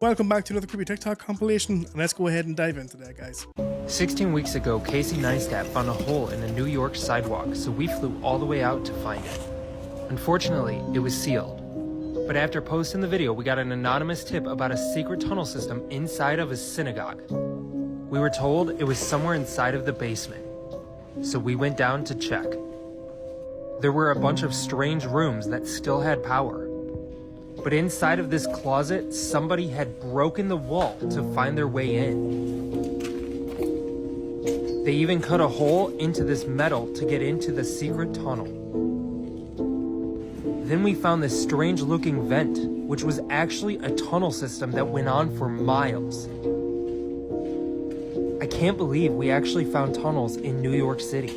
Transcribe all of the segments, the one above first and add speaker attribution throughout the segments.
Speaker 1: Welcome back to another creepy TikTok compilation, and let's go ahead and dive into that, guys.
Speaker 2: 16 weeks ago, Casey Neistat found a hole in a New York sidewalk, so we flew all the way out to find it. Unfortunately, it was sealed. But after posting the video, we got an anonymous tip about a secret tunnel system inside of a synagogue. We were told it was somewhere inside of the basement, so we went down to check. There were a bunch of strange rooms that still had power. But inside of this closet, somebody had broken the wall to find their way in. They even cut a hole into this metal to get into the secret tunnel. Then we found this strange looking vent, which was actually a tunnel system that went on for miles. I can't believe we actually found tunnels in New York City.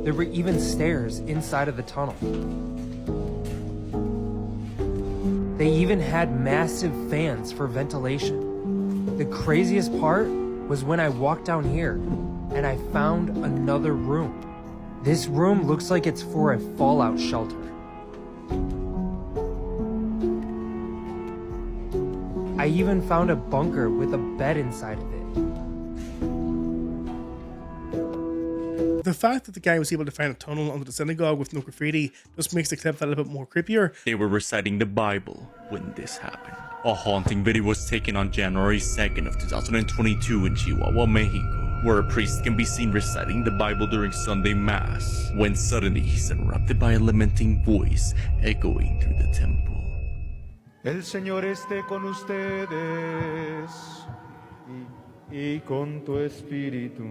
Speaker 2: There were even stairs inside of the tunnel. They even had massive fans for ventilation. The craziest part was when I walked down here and I found another room. This room looks like it's for a fallout shelter. I even found a bunker with a bed inside of it.
Speaker 1: The fact that the guy was able to find a tunnel under the synagogue with no graffiti just makes the clip that a little bit more creepier.
Speaker 3: They were reciting the Bible when this happened. A haunting video was taken on January 2nd of 2022 in Chihuahua, Mexico, where a priest can be seen reciting the Bible during Sunday Mass, when suddenly he's interrupted by a lamenting voice echoing through the temple.
Speaker 4: El Señor esté con ustedes y con tu espíritu.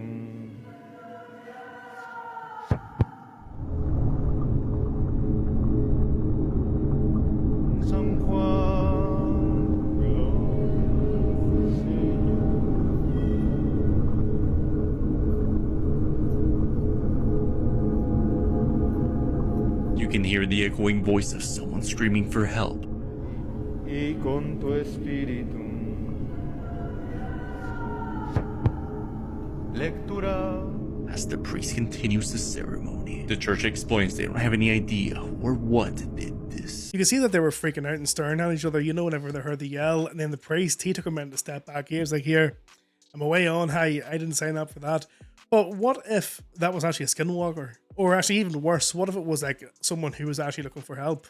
Speaker 4: San Juan,
Speaker 3: You can hear the echoing voice of someone screaming for help.
Speaker 4: y con tu espíritu. Lectura.
Speaker 3: As the priest continues the ceremony, the church explains they don't have any idea who or what did this.
Speaker 1: You can see that they were freaking out and staring at each other, you know, whenever they heard the yell. And then the priest, he took a minute to step back. He was like, here, I'm away on. Hi, I didn't sign up for that. But what if that was actually a skinwalker? Or actually even worse, what if it was like someone who was actually looking for help?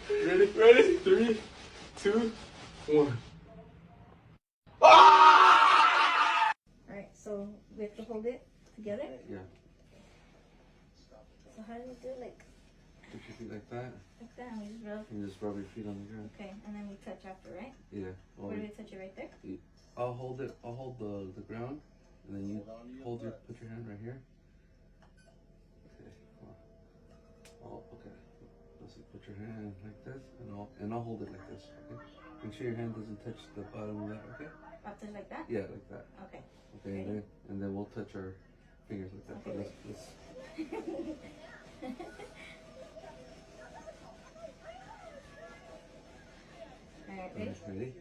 Speaker 5: Ready? 3, 2, 1.
Speaker 6: Alright, so we have to hold it together?
Speaker 5: Yeah.
Speaker 6: So how do we do it? Like
Speaker 5: Put your feet like that.
Speaker 6: that, and we just rub?
Speaker 5: And just rub your feet on the ground.
Speaker 6: Okay, and then we touch after, right?
Speaker 5: Yeah. Well,
Speaker 6: Where do we touch it? Right there?
Speaker 5: I'll hold it. I'll hold the ground, and then you put your hand right here. Okay. Come on. Oh, okay. Let's see. Put your hand like this, and I'll hold it like this. Okay. Make sure your hand doesn't touch the bottom of that. Okay.
Speaker 6: I'll touch like that?
Speaker 5: Yeah, like that.
Speaker 6: Okay.
Speaker 5: Okay. And then we'll touch our fingers like that.
Speaker 6: Okay,
Speaker 5: But let's
Speaker 6: Alright, ready?
Speaker 5: ready?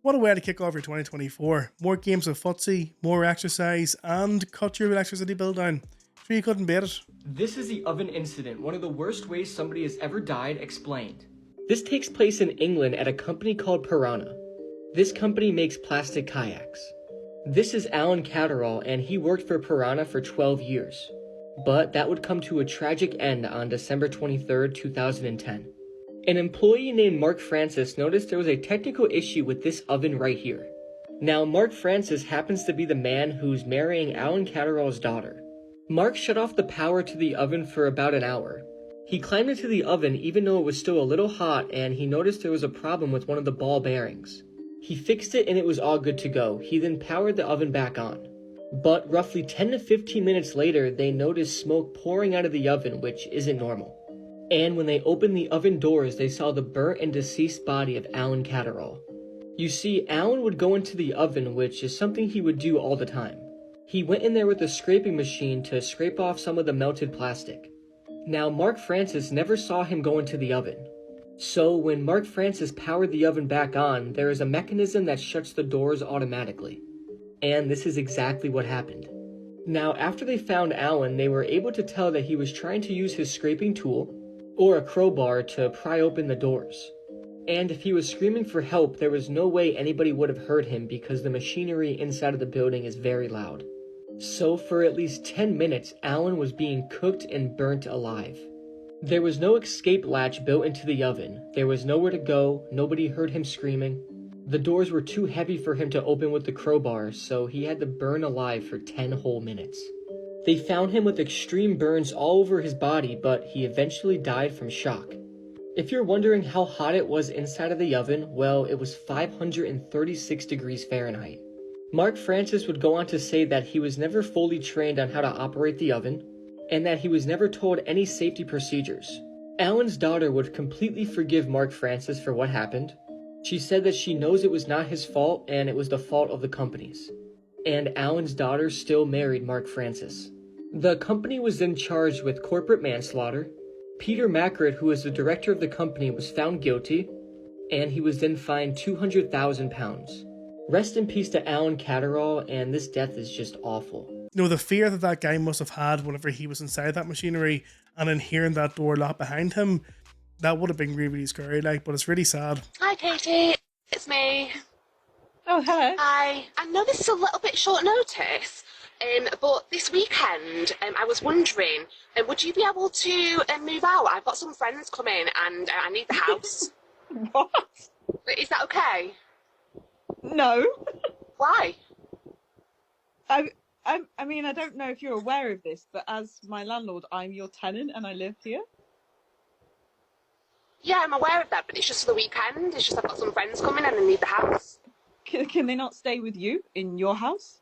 Speaker 1: What a way to kick off your 2024. More games of footsie, more exercise, and cut your electricity bill down. Sure you couldn't beat it.
Speaker 7: This is the oven incident, one of the worst ways somebody has ever died, explained. This takes place in England at a company called Piranha. This company makes plastic kayaks. This is Alan Catterall, and he worked for Piranha for 12 years. But that would come to a tragic end on December 23rd, 2010. An employee named Mark Francis noticed there was a technical issue with this oven right here. Now, Mark Francis happens to be the man who's marrying Alan Catterall's daughter. Mark shut off the power to the oven for about an hour. He climbed into the oven even though it was still a little hot, and he noticed there was a problem with one of the ball bearings. He fixed it and it was all good to go. He then powered the oven back on. But roughly 10 to 15 minutes later, they noticed smoke pouring out of the oven, which isn't normal. And when they opened the oven doors, they saw the burnt and deceased body of Alan Catterall. You see, Alan would go into the oven, which is something he would do all the time. He went in there with a scraping machine to scrape off some of the melted plastic. Now, Mark Francis never saw him go into the oven. So when Mark Francis powered the oven back on, there is a mechanism that shuts the doors automatically. And this is exactly what happened. Now, after they found Alan, they were able to tell that he was trying to use his scraping tool, or a crowbar to pry open the doors. And if he was screaming for help, there was no way anybody would have heard him because the machinery inside of the building is very loud. So for at least 10 minutes, Alan was being cooked and burnt alive. There was no escape latch built into the oven. There was nowhere to go, nobody heard him screaming. The doors were too heavy for him to open with the crowbar, so he had to burn alive for 10 whole minutes. They found him with extreme burns all over his body, but he eventually died from shock. If you're wondering how hot it was inside of the oven, well, it was 536 degrees Fahrenheit. Mark Francis would go on to say that he was never fully trained on how to operate the oven, and that he was never told any safety procedures. Alan's daughter would completely forgive Mark Francis for what happened. She said that she knows it was not his fault and it was the fault of the company's. And Alan's daughter still married Mark Francis. The company was then charged with corporate manslaughter. Peter Mackert, who was the director of the company, was found guilty, and he was then fined £200,000. Rest in peace to Alan Catterall, and this death is just awful.
Speaker 1: You know, the fear that that guy must have had whenever he was inside that machinery and then hearing that door locked behind him, that would have been really, really scary, like, but it's really sad.
Speaker 8: Hi, Katie. It's me.
Speaker 9: Oh, hello.
Speaker 8: Hi. I know this is a little bit short notice, but this weekend, I was wondering, would you be able to move out? I've got some friends coming and I need the house.
Speaker 9: What?
Speaker 8: Is that okay?
Speaker 9: No.
Speaker 8: Why?
Speaker 9: I mean, I don't know if you're aware of this, but as my landlord, I'm your tenant and I live here.
Speaker 8: Yeah, I'm aware of that, but it's just for the weekend. It's just I've got some friends coming and I need the house.
Speaker 9: Can they not stay with you in your house?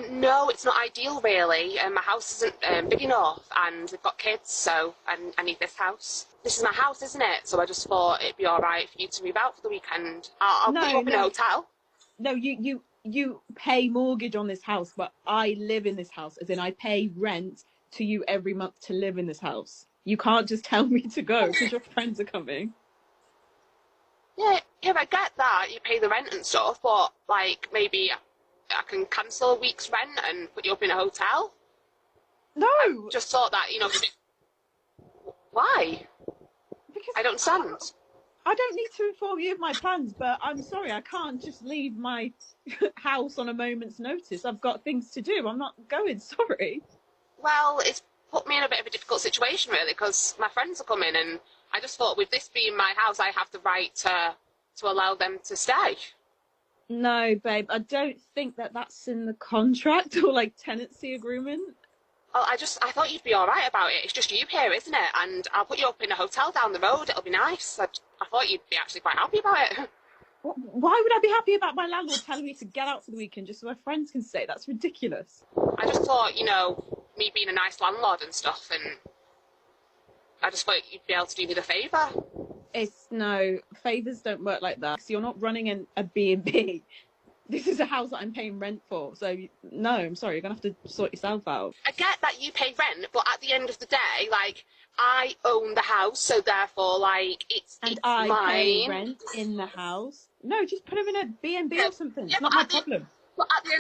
Speaker 8: No, it's not ideal, really. My house isn't big enough, and we've got kids, so I need this house. This is my house, isn't it? So I just thought it'd be all right for you to move out for the weekend. I'll put you up in a hotel.
Speaker 9: No, you pay mortgage on this house, but I live in this house, as in I pay rent to you every month to live in this house. You can't just tell me to go because your friends are coming.
Speaker 8: Yeah, I get that. You pay the rent and stuff, but, like, maybe I can cancel a week's rent and put you up in a hotel.
Speaker 9: No!
Speaker 8: I just thought that, you know... Why?
Speaker 9: Because
Speaker 8: I don't understand.
Speaker 9: I don't need to inform you of my plans, but I'm sorry, I can't just leave my house on a moment's notice. I've got things to do. I'm not going, sorry.
Speaker 8: Well, it's put me in a bit of a difficult situation, really, because my friends are coming, and I just thought with this being my house, I have the right to allow them to stay.
Speaker 9: No, babe, I don't think that's in the contract or, like, tenancy agreement.
Speaker 8: Oh, I thought you'd be all right about it. It's just you here, isn't it? And I'll put you up in a hotel down the road. It'll be nice. I thought you'd be actually quite happy about it.
Speaker 9: Why would I be happy about my landlord telling me to get out for the weekend just so my friends can stay? That's ridiculous.
Speaker 8: I just thought, you know, me being a nice landlord and stuff, and I just thought you'd be able to do me the favour.
Speaker 9: No, favours don't work like that. So you're not running a B&B. This is a house that I'm paying rent for. So, no, I'm sorry, you're going to have to sort yourself out.
Speaker 8: I get that you pay rent, but at the end of the day, like, I own the house, so therefore, like, it's mine.
Speaker 9: And I pay rent in the house. No, just put him in a B&B or something. It's not my problem.
Speaker 8: But at the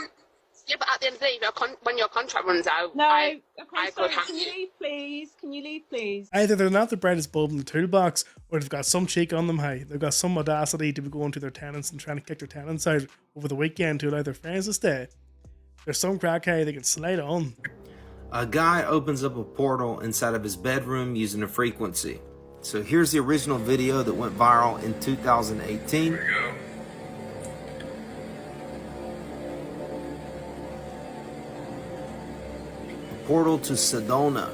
Speaker 8: end of the day, when your contract runs out,
Speaker 9: sorry,
Speaker 8: can
Speaker 9: you leave, please? Can you leave, please?
Speaker 1: Either they're not the brightest bulb in the toolbox, or they've got some cheek on them high. They've got some audacity to be going to their tenants and trying to kick their tenants out over the weekend to allow their friends to stay. There's some crack high they can slide on.
Speaker 10: A guy opens up a portal inside of his bedroom using a frequency. So here's the original video that went viral in 2018.
Speaker 11: There you go.
Speaker 10: Portal to Sedona.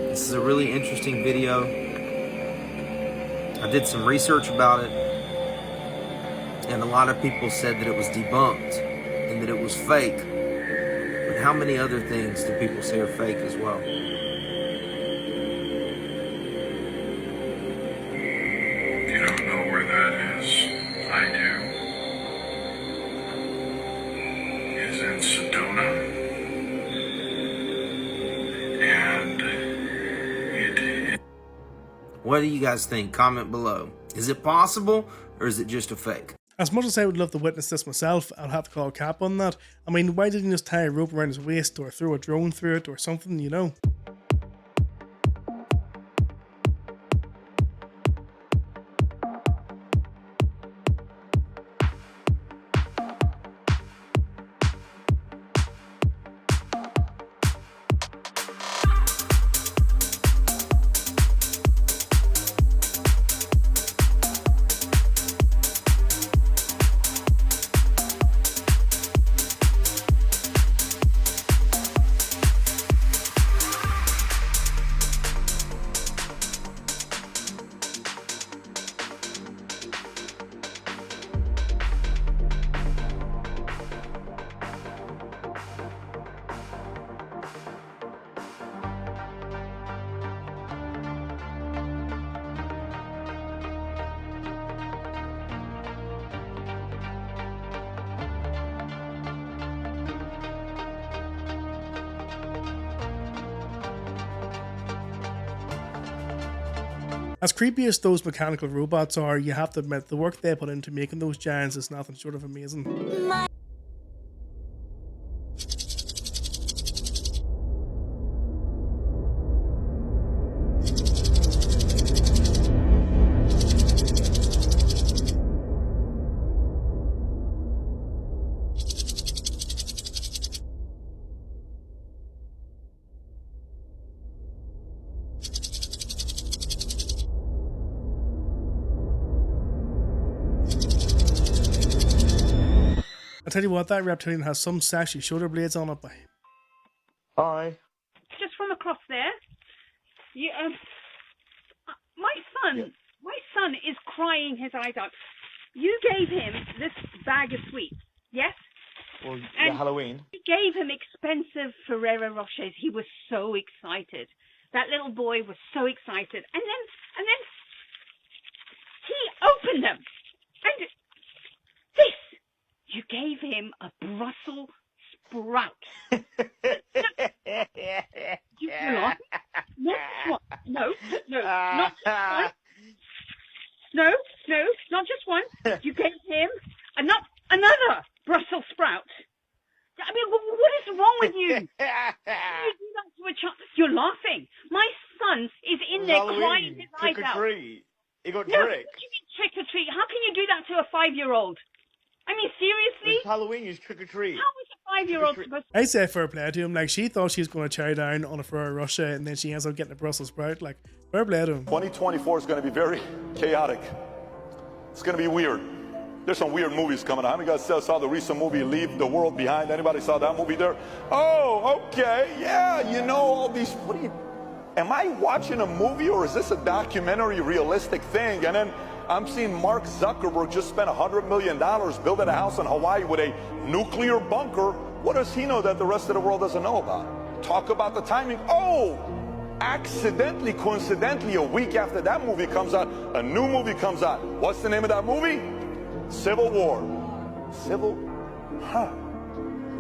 Speaker 10: This is a really interesting video. I did some research about it, and a lot of people said that it was debunked and that it was fake. But how many other things do people say are fake as well?
Speaker 11: You don't know where that is. I do. It's in
Speaker 10: What do you guys think? Comment below. Is it possible, or is it just a fake?
Speaker 1: As much as I would love to witness this myself, I'll have to call cap on that. I mean, why didn't he just tie a rope around his waist or throw a drone through it or something, you know? As creepy as those mechanical robots are, you have to admit the work they put into making those giants is nothing short of amazing. I tell you what, that reptilian has some sexy shoulder blades on it, boy.
Speaker 4: Hi.
Speaker 12: Just from across there. You, my son is crying his eyes out. You gave him this bag of sweets, yes?
Speaker 4: Well,
Speaker 12: And
Speaker 4: Halloween.
Speaker 12: You gave him expensive Ferrero Rochers. He was so excited. That little boy was so excited. And then he opened them. And this, you gave him a Brussels sprout. You're laughing? No, not just one. No, not just one. You gave him another Brussels sprout. I mean, what is wrong with you? You do that to a child. You're laughing. My son is in there crying his eyes out.
Speaker 4: Trick-or-treat. He got
Speaker 12: No, what do
Speaker 4: tricked.
Speaker 12: you mean trick-or-treat? How can you do that to a 5-year-old? I mean, seriously?
Speaker 4: It's Halloween, it's trick-or-treat.
Speaker 12: How is a 5-year-old supposed to...
Speaker 1: I say fair play to him. Like, she thought she was going to chow down on a Ferrero Rocher, and then she ends up getting a Brussels sprout. Like, fair play to him.
Speaker 13: 2024 is going to be very chaotic. It's going to be weird. There's some weird movies coming out. How many guys saw the recent movie Leave the World Behind? Anybody saw that movie there? Oh, okay. Yeah, you know all these... Am I watching a movie, or is this a documentary realistic thing? And then I'm seeing Mark Zuckerberg just spent $100 million building a house in Hawaii with a nuclear bunker. What does he know that the rest of the world doesn't know about? Talk about the timing. Oh, accidentally, coincidentally, a week after that movie comes out, a new movie comes out. What's the name of that movie? Civil War.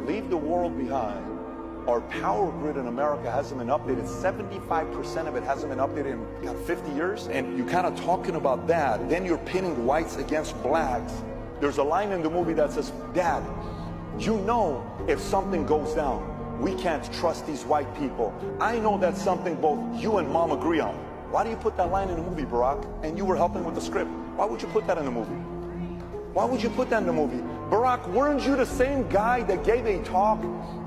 Speaker 13: Leave the world behind. Our power grid in America hasn't been updated. 75% of it hasn't been updated in 50 years. And you're kind of talking about that. Then you're pitting whites against blacks. There's a line in the movie that says, Dad, you know if something goes down, we can't trust these white people. I know that's something both you and Mom agree on. Why do you put that line in the movie, Barack? And you were helping with the script. Why would you put that in the movie? Why would you put that in the movie? Barack, weren't you the same guy that gave a talk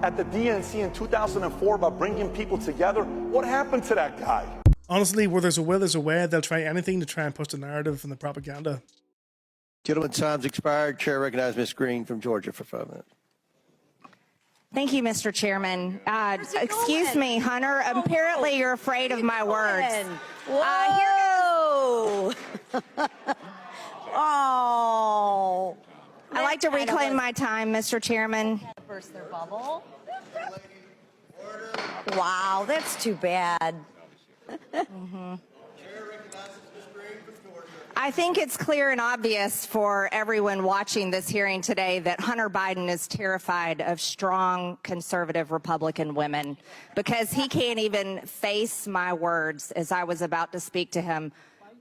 Speaker 13: at the DNC in 2004 about bringing people together? What happened to that guy?
Speaker 1: Honestly, where there's a will, there's a way. They'll try anything to try and push the narrative and the propaganda.
Speaker 14: Gentlemen, time's expired. Chair recognizes Ms. Green from Georgia for 5 minutes.
Speaker 15: Thank you, Mr. Chairman. Excuse me, Hunter. Apparently you're afraid of my words.
Speaker 16: Whoa! Oh.
Speaker 15: I'd like to reclaim my time, Mr. Chairman.
Speaker 16: Burst their bubble. Wow, that's too bad.
Speaker 15: I think it's clear and obvious for everyone watching this hearing today that Hunter Biden is terrified of strong conservative Republican women because he can't even face my words as I was about to speak to him.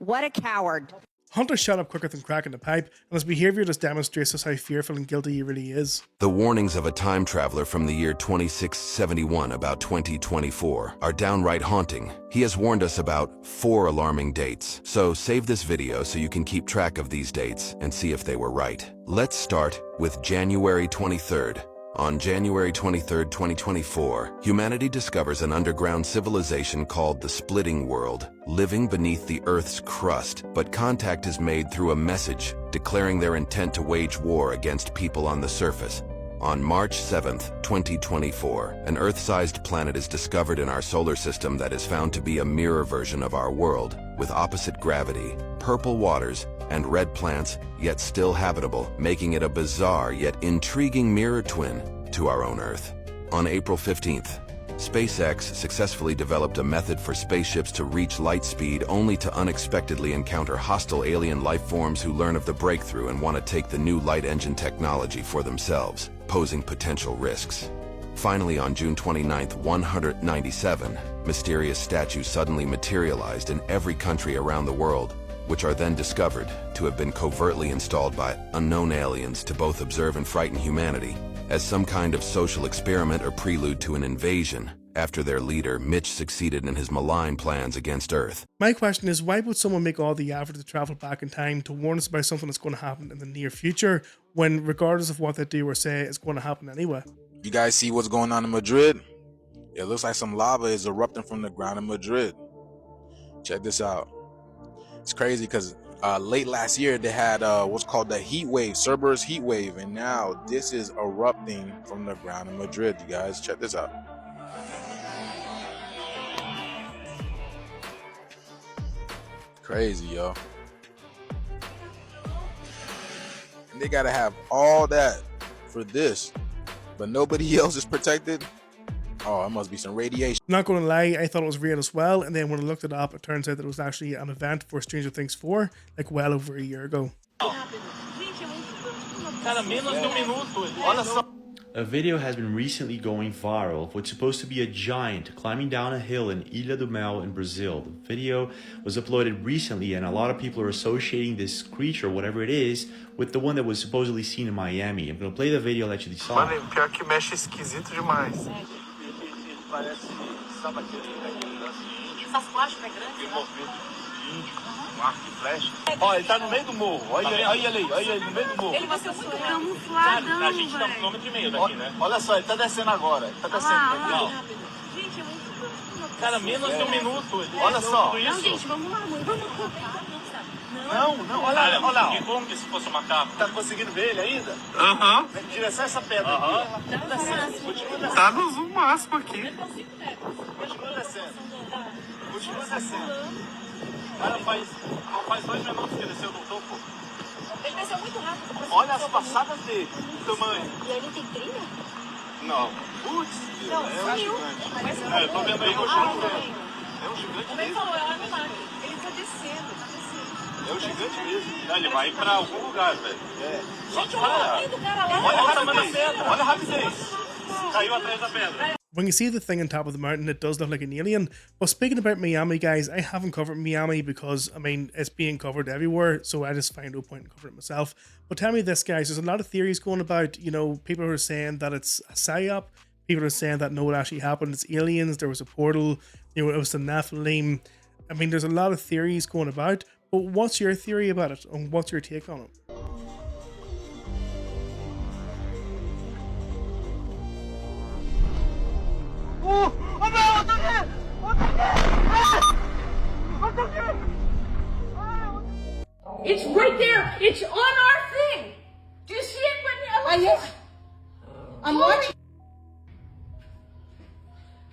Speaker 15: What a coward.
Speaker 1: Hunter shut up quicker than cracking the pipe, and his behavior just demonstrates just how fearful and guilty he really is.
Speaker 17: The warnings of a time traveler from the year 2671 about 2024 are downright haunting. He has warned us about 4 alarming dates, so save this video so you can keep track of these dates and see if they were right. Let's start with January 23rd. On January 23, 2024, humanity discovers an underground civilization called the Splitting World, living beneath the Earth's crust, but contact is made through a message declaring their intent to wage war against people on the surface. On March 7, 2024, an Earth-sized planet is discovered in our solar system that is found to be a mirror version of our world, with opposite gravity, purple waters, and red plants, yet still habitable, making it a bizarre yet intriguing mirror twin to our own Earth. On April 15th, SpaceX successfully developed a method for spaceships to reach light speed only to unexpectedly encounter hostile alien life forms who learn of the breakthrough and want to take the new light engine technology for themselves, posing potential risks. Finally, on June 29th, 197, mysterious statues suddenly materialized in every country around the world, which are then discovered to have been covertly installed by unknown aliens to both observe and frighten humanity, as some kind of social experiment or prelude to an invasion, after their leader, Mitch, succeeded in his malign plans against Earth.
Speaker 1: My question is, why would someone make all the effort to travel back in time to warn us about something that's going to happen in the near future, when regardless of what they do or say, it's going to happen anyway?
Speaker 18: You guys see what's going on in Madrid? It looks like some lava is erupting from the ground in Madrid. Check this out. It's crazy because late last year they had what's called the heat wave, Cerberus heat wave, and now this is erupting from the ground in Madrid. You guys, check this out. Crazy, yo. And they gotta have all that for this, but nobody else is protected. Oh, it must be some radiation.
Speaker 1: Not going to lie, I thought it was real as well, and then when I looked it up, it turns out that it was actually an event for Stranger Things 4, like well over a year ago.
Speaker 3: A video has been recently going viral of what's supposed to be a giant climbing down a hill in Ilha do Mel in Brazil. The video was uploaded recently, and a lot of people are associating this creature, whatever it is, with the one that was supposedly seen in Miami. I'm going to play the video and let you decide.
Speaker 19: Mano, pior que mexe esquisito demais.
Speaker 20: Parece sabe aquele essas plásticas é grande, né?
Speaker 19: Um arco e flecha. Ó, ele tá no meio do morro. Olha ele no meio do morro.
Speaker 20: Ele vai ser muito camufladão,
Speaker 19: a gente tá 1,5 km daqui, né? Olha só, ele tá descendo agora. Ele tá descendo aqui, ó.
Speaker 20: Gente, é muito...
Speaker 19: Cara, menos de 1 minuto. Olha só.
Speaker 20: Não, gente, vamos lá, mãe. Vamos cortar.
Speaker 19: Não, olha lá. E como que se fosse um macaco? Tá conseguindo ver ele ainda? Aham. Em direção a essa pedra aqui. Continua descendo.
Speaker 20: Tá no zoom máximo aqui.
Speaker 19: Continua descendo. Continua descendo. Cara, faz 2 minutos que desceu no topo.
Speaker 20: Ele desceu muito rápido.
Speaker 19: Olha as passadas dele, o tamanho.
Speaker 20: E ele tem trilha?
Speaker 19: Não. Putz,
Speaker 20: não,
Speaker 19: é um gigante. Eu tô vendo aí, continua vendo. É um gigante mesmo.
Speaker 20: Ele tá descendo.
Speaker 19: É um gigante mesmo. Não, ele vai pra algum lugar, velho. É.
Speaker 20: Gente, olha o tamanho do cara lá.
Speaker 19: Olha a tamanho da pedra. Olha a rapidez. Caiu atrás da pedra.
Speaker 1: When you see the thing on top of the mountain, it does look like an alien. But speaking about Miami, guys, I haven't covered Miami because, I mean, it's being covered everywhere, so I just find no point in covering it myself. But tell me this, guys, there's a lot of theories going about, you know, people are saying that it's a psyop, people are saying that no, it actually happened, it's aliens, there was a portal, you know, it was the Nephilim. I mean, there's a lot of theories going about, but what's your theory about it, and what's your take on it?
Speaker 20: It's right there. It's on our thing. Do you see it? I'm watching.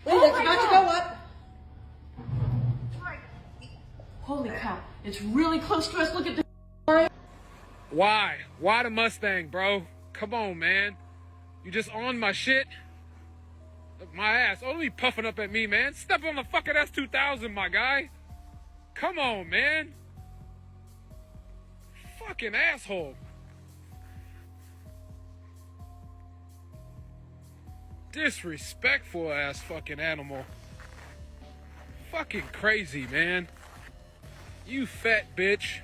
Speaker 20: Wait, it's about to go up. Holy cow. It's really close to us. Look at the...
Speaker 21: Why? Why the Mustang, bro? Come on, man. You just on my shit? Look, my ass. Oh, don't be puffing up at me, man. Step on the fucking S2000, my guy. Come on, man. Fucking asshole. Disrespectful ass fucking animal. Fucking crazy, man. You fat bitch.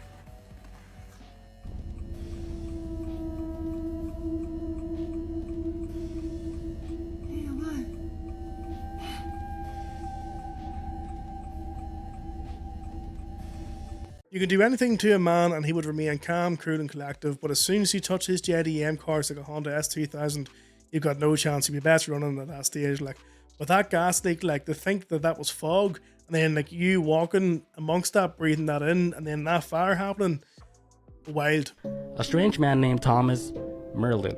Speaker 1: You can do anything to a man and he would remain calm, cool and collective, but as soon as you touch his JDM cars like a Honda S2000, you've got no chance. You'd be best running at that stage. Like, with that gas leak, like, to think that that was fog, and then like you walking amongst that, breathing that in, and then that fire happening, wild.
Speaker 2: A strange man named Thomas Merlin.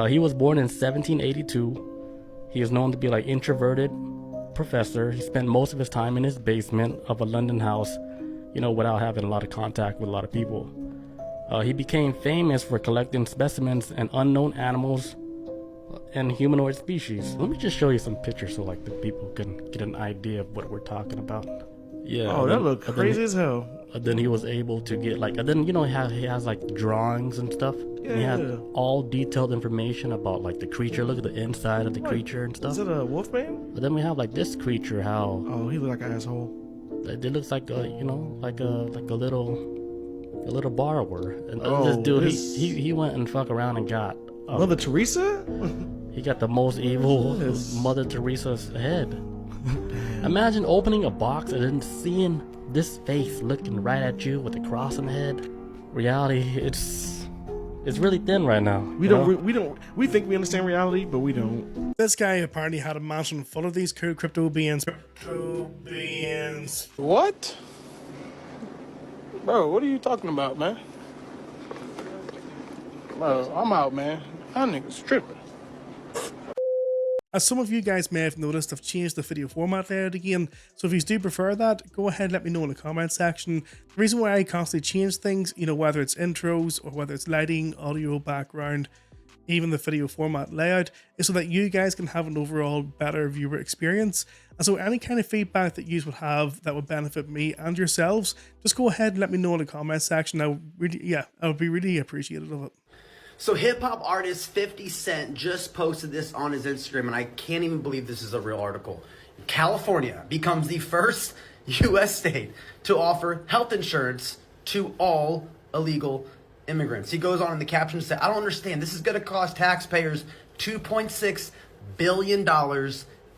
Speaker 2: He was born in 1782. He is known to be like introverted professor. He spent most of his time in his basement of a London house, you know, without having a lot of contact with a lot of people. He became famous for collecting specimens and unknown animals and humanoid species. Let me just show you some pictures so like the people can get an idea of what we're talking about. Yeah.
Speaker 22: Oh, that look crazy as hell.
Speaker 2: Then he was able to get like, and then you know he has like drawings and stuff.
Speaker 22: Yeah.
Speaker 2: And he had all detailed information about like the creature. Look at the inside of the creature and stuff.
Speaker 22: Is it a wolf man?
Speaker 2: But then we have like this creature. How?
Speaker 22: Oh, he look like an asshole.
Speaker 2: It looks like a, you know, like a little borrower. And
Speaker 22: Oh,
Speaker 2: this dude,
Speaker 22: this-
Speaker 2: he went and fuck around and got
Speaker 22: Mother Teresa?
Speaker 2: He got the most evil Mother Teresa's head. Imagine opening a box and then seeing this face looking right at you with a cross on the head. Reality, it's really thin right now.
Speaker 22: We think we understand reality, but we don't.
Speaker 1: This guy apparently had a mansion full of these cool crypto beings.
Speaker 21: What? Bro, what are you talking about, man? Bro, I'm out, man. That nigga's tripping.
Speaker 1: As some of you guys may have noticed, I've changed the video format layout again, so if you do prefer that, go ahead and let me know in the comment section. The reason why I constantly change things, you know, whether it's intros or whether it's lighting, audio, background, even the video format layout, is so that you guys can have an overall better viewer experience. And so any kind of feedback that you would have that would benefit me and yourselves, just go ahead and let me know in the comment section. I would be really appreciative of it.
Speaker 23: So hip-hop artist 50 Cent just posted this on his Instagram, and I can't even believe this is a real article. California becomes the first U.S. state to offer health insurance to all illegal immigrants. He goes on in the caption to say, I don't understand. This is going to cost taxpayers $2.6 billion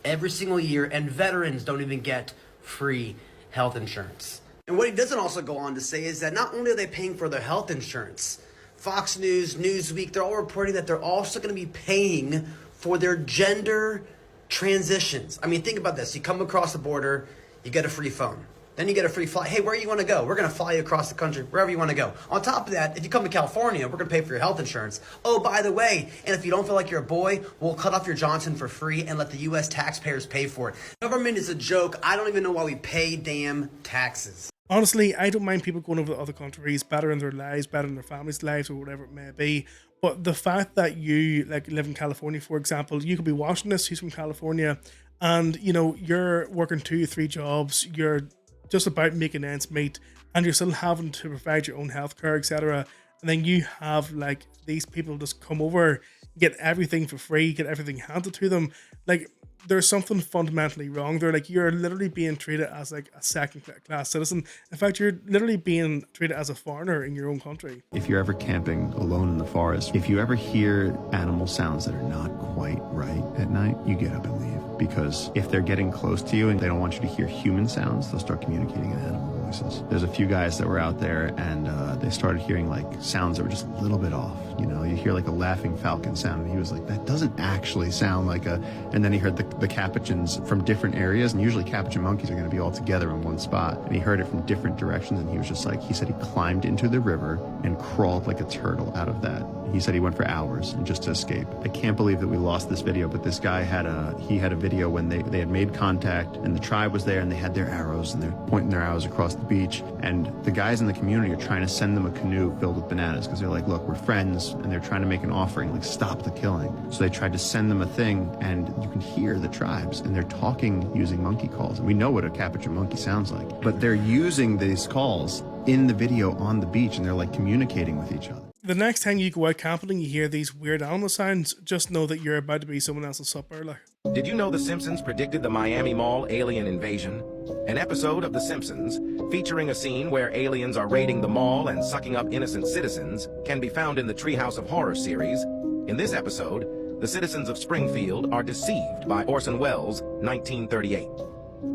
Speaker 23: every single year, and veterans don't even get free health insurance. And what he doesn't also go on to say is that not only are they paying for their health insurance, Fox News, Newsweek, they're all reporting that they're also going to be paying for their gender transitions. I mean, think about this. You come across the border, you get a free phone. Then you get a free flight. Hey, where you want to go? We're going to fly you across the country, wherever you want to go. On top of that, if you come to California, we're going to pay for your health insurance. Oh, by the way, and if you don't feel like you're a boy, we'll cut off your Johnson for free and let the U.S. taxpayers pay for it. Government is a joke. I don't even know why we pay damn taxes.
Speaker 1: Honestly, I don't mind people going over to other countries, bettering their lives, bettering their families' lives, or whatever it may be. But the fact that you like live in California, for example, you could be watching this, who's from California, and you know you're working 2 or 3 jobs, you're just about making ends meet, and you're still having to provide your own healthcare, etc. And then you have like these people just come over, get everything for free, get everything handed to them. Like, there's something fundamentally wrong there. Like, you're literally being treated as like a second-class citizen. In fact, you're literally being treated as a foreigner in your own country.
Speaker 24: If you're ever camping alone in the forest, if you ever hear animal sounds that are not quite right at night, you get up and leave. Because if they're getting close to you and they don't want you to hear human sounds, they'll start communicating in animal voices. There's a few guys that were out there and they started hearing like sounds that were just a little bit off. You know, you hear like a laughing falcon sound and he was like, that doesn't actually sound like a... And then he heard the capuchins from different areas, and usually capuchin monkeys are going to be all together in one spot. And he heard it from different directions, and he was just like, he said he climbed into the river and crawled like a turtle out of that. He said he went for hours and just to escape. I can't believe that we lost this video, but this guy had a video when they had made contact and the tribe was there and they had their arrows and they're pointing their arrows across the beach, and the guys in the community are trying to send them a canoe filled with bananas because they're like, look, we're friends, and they're trying to make an offering, like, stop the killing. So they tried to send them a thing, and you can hear the tribes and they're talking using monkey calls, and we know what a capuchin monkey sounds like, but they're using these calls in the video on the beach and they're like communicating with each other.
Speaker 1: The next time you go out camping and you hear these weird animal sounds, just know that you're about to be someone else's supper. Like,
Speaker 25: did you know The Simpsons predicted the Miami Mall alien invasion? An episode of The Simpsons
Speaker 5: featuring a scene where aliens are raiding the mall and sucking up innocent citizens, can be found in the Treehouse of Horror series. In this episode, the citizens of Springfield are deceived by Orson Welles' 1938,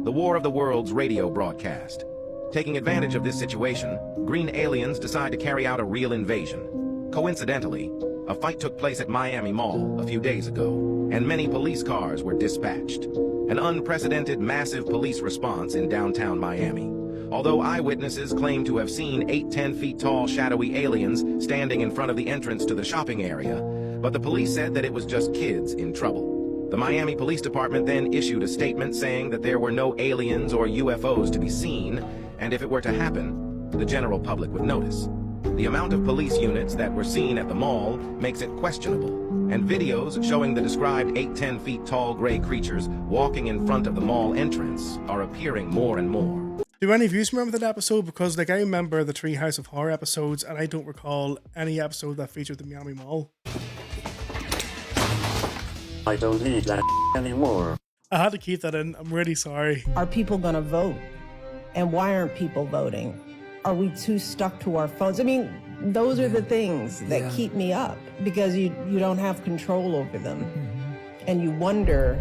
Speaker 5: The War of the Worlds radio broadcast. Taking advantage of this situation, green aliens decide to carry out a real invasion. Coincidentally, a fight took place at Miami Mall a few days ago, and many police cars were dispatched. An unprecedented massive police response in downtown Miami. Although eyewitnesses claim to have seen 8 10-feet tall shadowy aliens standing in front of the entrance to the shopping area, but the police said that it was just kids in trouble. The Miami Police Department then issued a statement saying that there were no aliens or UFOs to be seen, and if it were to happen, the general public would notice. The amount of police units that were seen at the mall makes it questionable, and videos showing the described 8 10-feet tall gray creatures walking in front of the mall entrance are appearing more and more.
Speaker 1: Do any of you remember that episode? Because like I remember the Treehouse of Horror episodes, and I don't recall any episode that featured the Miami Mall.
Speaker 6: I don't need that anymore.
Speaker 1: I had to keep that in. I'm really sorry.
Speaker 7: Are people gonna vote? And why aren't people voting? Are we too stuck to our phones? I mean, those are the things that keep me up, because you don't have control over them. And you wonder,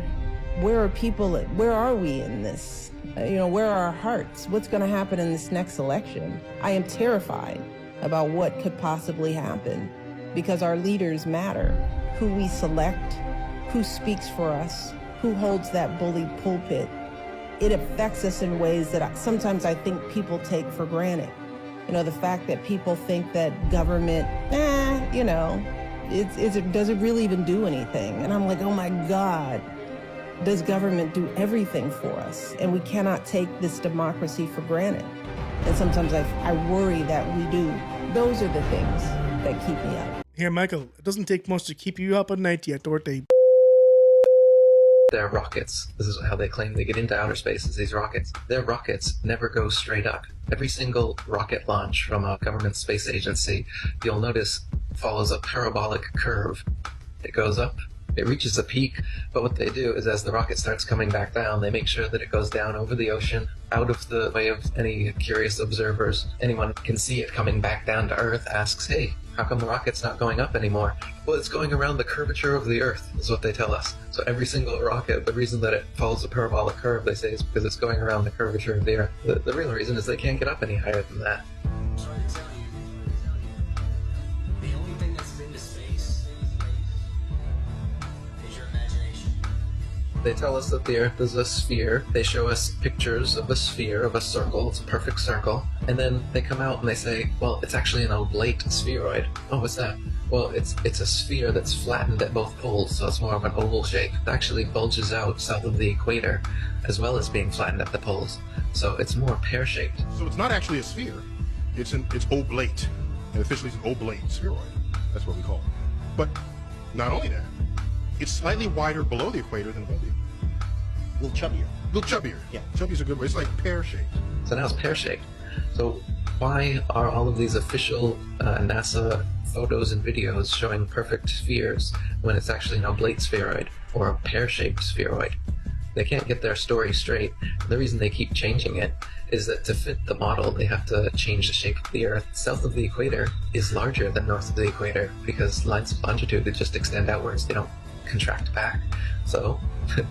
Speaker 7: where are we in this? Where are our hearts? What's going to happen in this next election? I am terrified about what could possibly happen, because our leaders matter. Who we select, who speaks for us, who holds that bully pulpit. It affects us in ways that sometimes I think people take for granted. The fact that people think that government, does it really even do anything? And I'm like, oh my God. Does government do everything for us? And we cannot take this democracy for granted. And sometimes I worry that we do. Those are the things that keep me up.
Speaker 1: Here, Michael, it doesn't take much to keep you up at night yet, Dorothy.
Speaker 8: They're rockets. This is how they claim they get into outer space, is these rockets. Their rockets never go straight up. Every single rocket launch from a government space agency, you'll notice, follows a parabolic curve. It goes up, it reaches a peak, but what they do is as the rocket starts coming back down, they make sure that it goes down over the ocean, out of the way of any curious observers. Anyone can see it coming back down to Earth, asks, hey, how come the rocket's not going up anymore? Well, it's going around the curvature of the Earth, is what they tell us. So every single rocket, the reason that it follows a parabolic curve, they say, is because it's going around the curvature of the Earth. The real reason is they can't get up any higher than that. They tell us that the Earth is a sphere. They show us pictures of a sphere, of a circle. It's a perfect circle. And then they come out and they say, well, it's actually an oblate spheroid. Oh, what's that? Well, it's a sphere that's flattened at both poles, so it's more of an oval shape. It actually bulges out south of the equator, as well as being flattened at the poles. So it's more pear-shaped.
Speaker 25: So it's not actually a sphere. It's oblate. And officially it's an oblate spheroid. That's what we call it. But not only that, it's slightly wider below the equator than above the equator.
Speaker 26: A little chubbier.
Speaker 25: A little chubbier. Yeah. Chubby's a good word. It's like pear-shaped.
Speaker 8: So now it's pear-shaped. So why are all of these official NASA photos and videos showing perfect spheres when it's actually an oblate spheroid or a pear-shaped spheroid? They can't get their story straight. The reason they keep changing it is that to fit the model, they have to change the shape of the Earth. South of the equator is larger than north of the equator because lines of longitude that just extend outwards. They don't contract back. So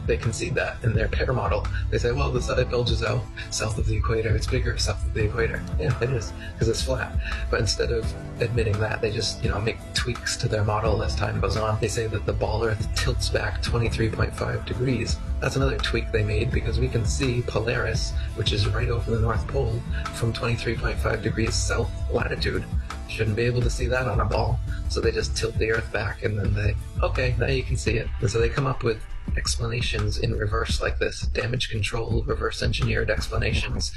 Speaker 8: they concede that in their pair model. They say, well, the side bulges out south of the equator. It's bigger south of the equator. Yeah, it is, because it's flat. But instead of admitting that, they just, make tweaks to their model as time goes on. They say that the ball Earth tilts back 23.5 degrees. That's another tweak they made because we can see Polaris, which is right over the North Pole, from 23.5 degrees south latitude. Shouldn't be able to see that on a ball. So they just tilt the Earth back and then okay, now you can see it. And so they come up with explanations in reverse like this. Damage control, reverse engineered explanations.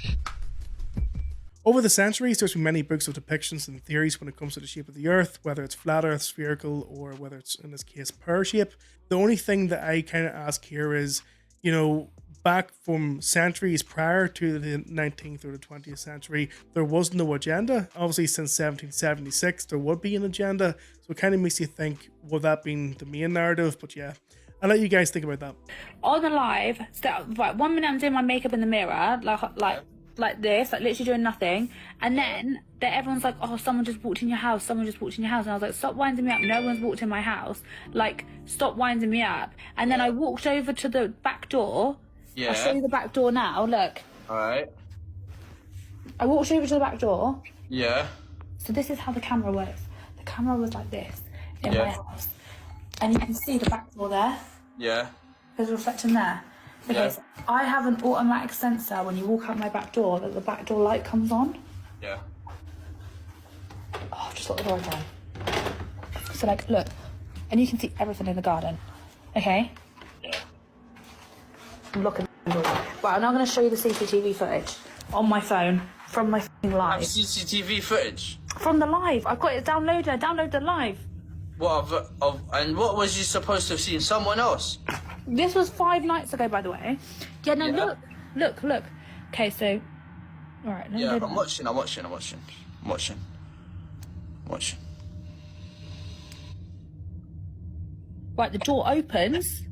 Speaker 1: Over the centuries, there's been many books of depictions and theories when it comes to the shape of the Earth, whether it's flat Earth, spherical, or whether it's, in this case, pear shape. The only thing that I kind of ask here is, back from centuries prior to the 19th or the 20th century, there was no agenda. Obviously, since 1776, there would be an agenda. So it kind of makes you think, would that be the main narrative? But yeah, I'll let you guys think about that.
Speaker 20: On the live, so, right, 1 minute I'm doing my makeup in the mirror, like
Speaker 4: like this, like literally doing nothing. And then everyone's like, oh, someone just walked in your house. Someone just walked in your house. And I was like, stop winding me up. No one's walked in my house. Like, stop winding me up. And then I walked over to the back door.
Speaker 9: Yeah.
Speaker 4: I'll show you the back door now. Look.
Speaker 9: All right.
Speaker 4: I walked over to the back door.
Speaker 9: Yeah.
Speaker 4: So this is how the camera works. The camera was like this in
Speaker 9: Yeah.
Speaker 4: my house. And you can see the back door there.
Speaker 9: Yeah.
Speaker 4: There's a reflection there. Okay,
Speaker 9: Yeah.
Speaker 4: so I have an automatic sensor when you walk out my back door that the back door light comes on.
Speaker 9: Yeah.
Speaker 4: Oh, just let the door down. So like, look, and you can see everything in the garden. Okay?
Speaker 9: Yeah.
Speaker 4: I'm looking at the door. Right, I'm now going to show you the CCTV footage on my phone from my f***ing live.
Speaker 9: CCTV footage.
Speaker 4: From the live. I've got it downloaded. I downloaded the live.
Speaker 9: What and what was you supposed to have seen? Someone else?
Speaker 4: This was 5 nights ago, by the way. Yeah, no, look. Okay, so... Alright,
Speaker 9: Yeah, I'm watching.
Speaker 4: Right, the door opens.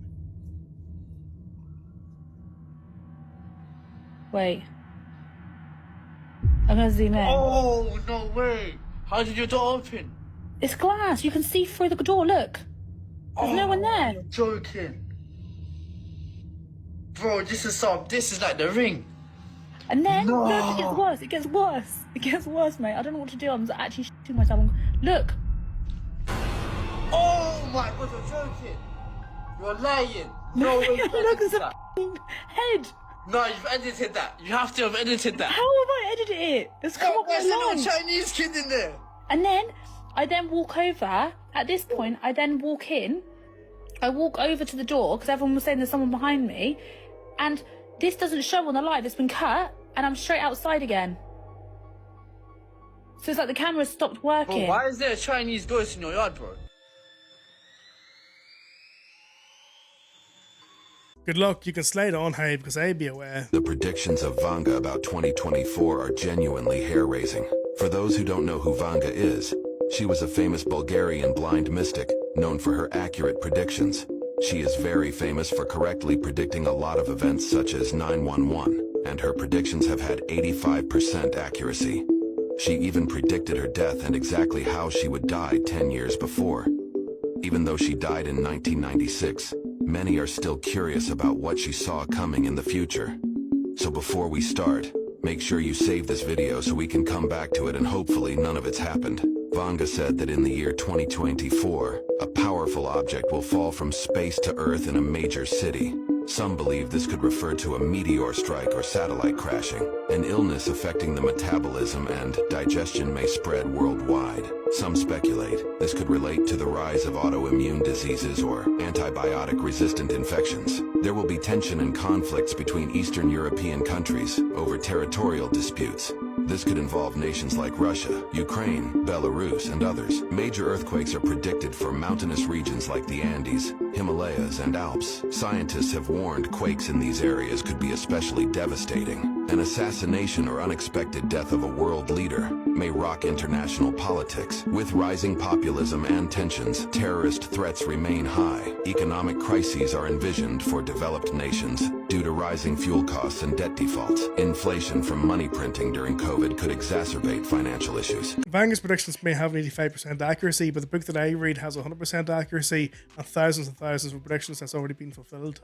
Speaker 4: Wait. I'm gonna zoom in.
Speaker 9: Oh, no way. How did your door open?
Speaker 4: It's glass. You can see through the door. Look. There's no one there.
Speaker 9: You're joking. Bro, this is like the Ring.
Speaker 4: And then,
Speaker 9: No.
Speaker 4: look, it gets worse, mate. I don't know what to do. I'm actually shitting myself. Look.
Speaker 9: Oh my god, you're joking. You're lying. No way.
Speaker 4: Look, there's a head.
Speaker 9: No, you've edited that. You have to have edited that.
Speaker 4: How have I edited it? It's come up
Speaker 9: There's a little
Speaker 4: online.
Speaker 9: Chinese kid in there.
Speaker 4: And then I then walk over. At this point, I then walk in. I walk over to the door because everyone was saying there's someone behind me. And this doesn't show on the live. It's been cut. And I'm straight outside again. So it's like the camera's stopped working.
Speaker 9: Bro, why is there a Chinese ghost in your yard, bro?
Speaker 1: Good luck. You can slide on, hey, because I'd be aware.
Speaker 17: The predictions of Vanga about 2024 are genuinely hair-raising. For those who don't know who Vanga is, she was a famous Bulgarian blind mystic, known for her accurate predictions. She is very famous for correctly predicting a lot of events such as 9/11, and her predictions have had 85% accuracy. She even predicted her death and exactly how she would die 10 years before. Even though she died in 1996, many are still curious about what she saw coming in the future. So before we start, make sure you save this video so we can come back to it and hopefully none of it's happened. Vanga said that in the year 2024, a powerful object will fall from space to Earth in a major city. Some believe this could refer to a meteor strike or satellite crashing. An illness affecting the metabolism and digestion may spread worldwide. Some speculate this could relate to the rise of autoimmune diseases or antibiotic-resistant infections. There will be tension and conflicts between Eastern European countries over territorial disputes. This could involve nations like Russia, Ukraine, Belarus, and others. Major earthquakes are predicted for mountainous regions like the Andes, Himalayas, and Alps. Scientists have warned quakes in these areas could be especially devastating. An assassination or unexpected death of a world leader may rock international politics. With rising populism and tensions, terrorist threats remain high. Economic crises are envisioned for developed nations due to rising fuel costs and debt defaults. Inflation from money printing during COVID could exacerbate financial issues.
Speaker 1: Vanga's predictions may have an 85% accuracy, but the book that I read has 100% accuracy and thousands of predictions that's already been fulfilled.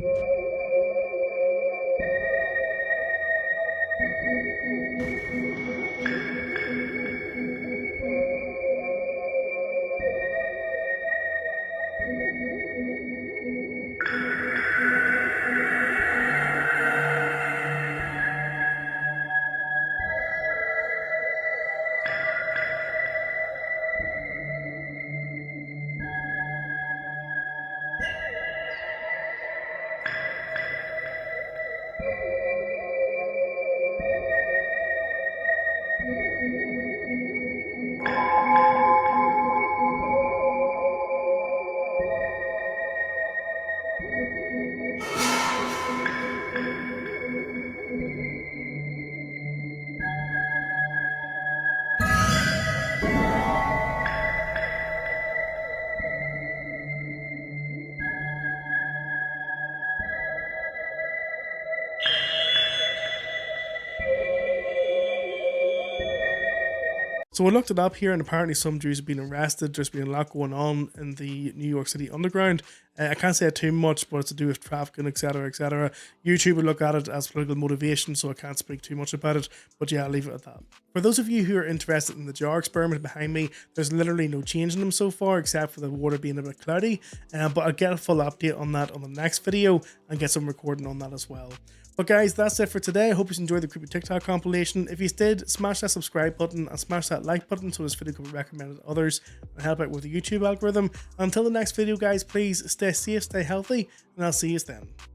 Speaker 1: So I looked it up here, and apparently some Jews have been arrested. There's been a lot going on in the New York City underground. I can't say too much, but it's to do with trafficking, etc., etc. YouTube would look at it as political motivation, so I can't speak too much about it. But yeah, I'll leave it at that. For those of you who are interested in the jar experiment behind me, there's literally no change in them so far, except for the water being a bit cloudy. But I'll get a full update on that on the next video and get some recording on that as well. But guys, that's it for today. I hope you enjoyed the Creepy TikTok compilation. If you did, smash that subscribe button and smash that like button so this video can be recommended to others and help out with the YouTube algorithm. Until the next video, guys, please stay safe, stay healthy, and I'll see you then.